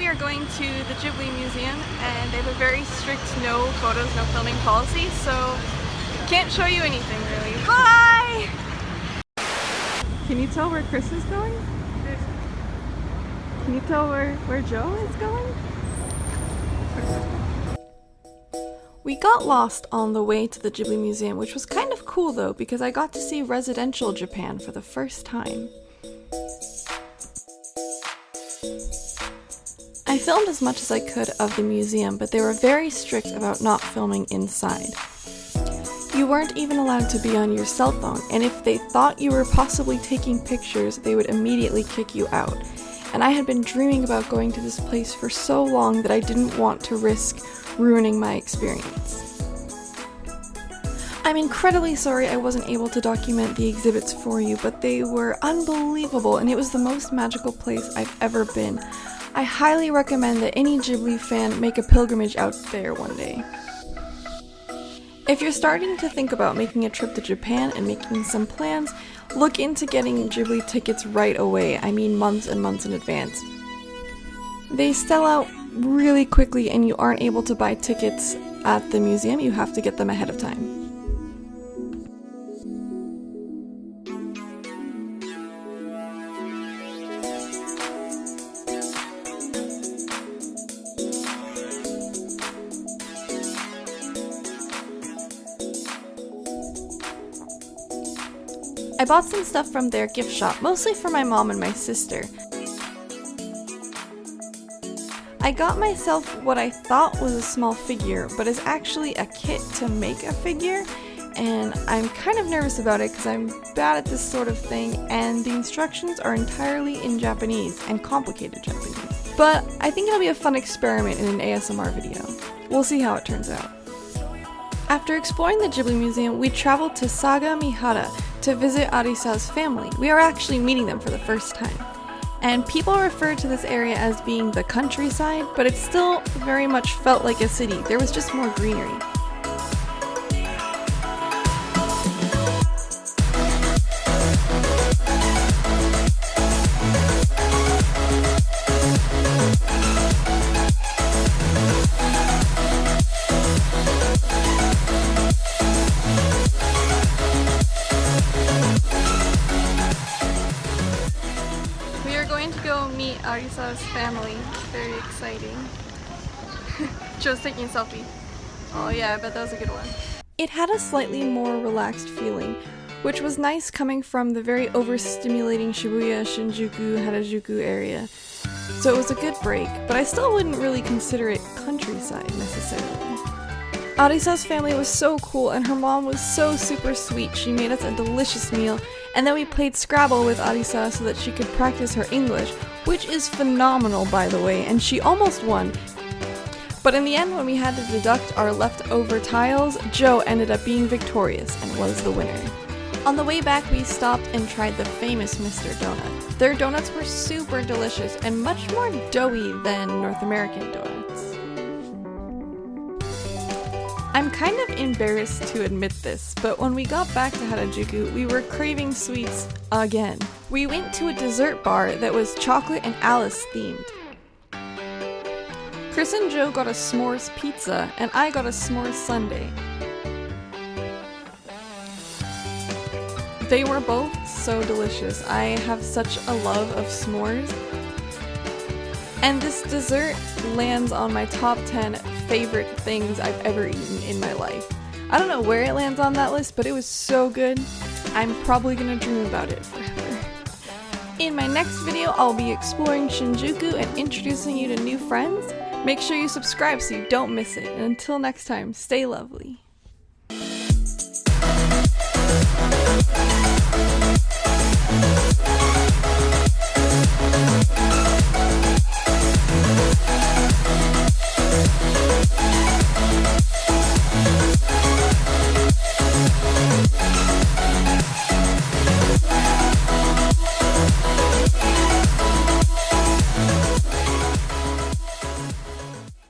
we are going to the Ghibli Museum, and they have a very strict no photos, no filming policy, so can't show you anything really. Bye! Can you tell where Chris is going? Can you tell where Joe is going? We got lost on the way to the Ghibli Museum, which was kind of cool though, because I got to see residential Japan for the first time. I filmed as much as I could of the museum, but they were very strict about not filming inside. You weren't even allowed to be on your cell phone, and if they thought you were possibly taking pictures, they would immediately kick you out. And I had been dreaming about going to this place for so long that I didn't want to risk ruining my experience. I'm incredibly sorry I wasn't able to document the exhibits for you, but they were unbelievable and it was the most magical place I've ever been. I highly recommend that any Ghibli fan make a pilgrimage out there one day. If you're starting to think about making a trip to Japan and making some plans, look into getting Ghibli tickets right away, I mean months and months in advance. They sell out really quickly and you aren't able to buy tickets at the museum, you have to get them ahead of time. I bought some stuff from their gift shop, mostly for my mom and my sister. I got myself what I thought was a small figure, but is actually a kit to make a figure, and I'm kind of nervous about it because I'm bad at this sort of thing, and the instructions are entirely in Japanese, and complicated Japanese. But I think it'll be a fun experiment in an ASMR video. We'll see how it turns out. After exploring the Ghibli Museum, we traveled to Sagamihara to visit Arisa's family. We are actually meeting them for the first time. And people refer to this area as being the countryside, but it still very much felt like a city. There was just more greenery. Meet Arisa's family. Very exciting. Joe's taking a selfie. Oh yeah, I bet that was a good one. It had a slightly more relaxed feeling, which was nice coming from the very overstimulating Shibuya, Shinjuku, Harajuku area. So it was a good break, but I still wouldn't really consider it countryside necessarily. Arisa's family was so cool and her mom was so super sweet. She made us a delicious meal, and then we played Scrabble with Arisa so that she could practice her English, which is phenomenal by the way, and she almost won. But in the end, when we had to deduct our leftover tiles, Joe ended up being victorious and was the winner. On the way back, we stopped and tried the famous Mr. Donut. Their donuts were super delicious and much more doughy than North American donuts. I'm kind of embarrassed to admit this, but when we got back to Harajuku, we were craving sweets again. We went to a dessert bar that was chocolate and Alice themed. Chris and Joe got a s'mores pizza, and I got a s'mores sundae. They were both so delicious. I have such a love of s'mores. And this dessert lands on my top 10 favorite things I've ever eaten in my life. I don't know where it lands on that list, but it was so good. I'm probably gonna dream about it forever. In my next video, I'll be exploring Shinjuku and introducing you to new friends. Make sure you subscribe so you don't miss it. And until next time, stay lovely.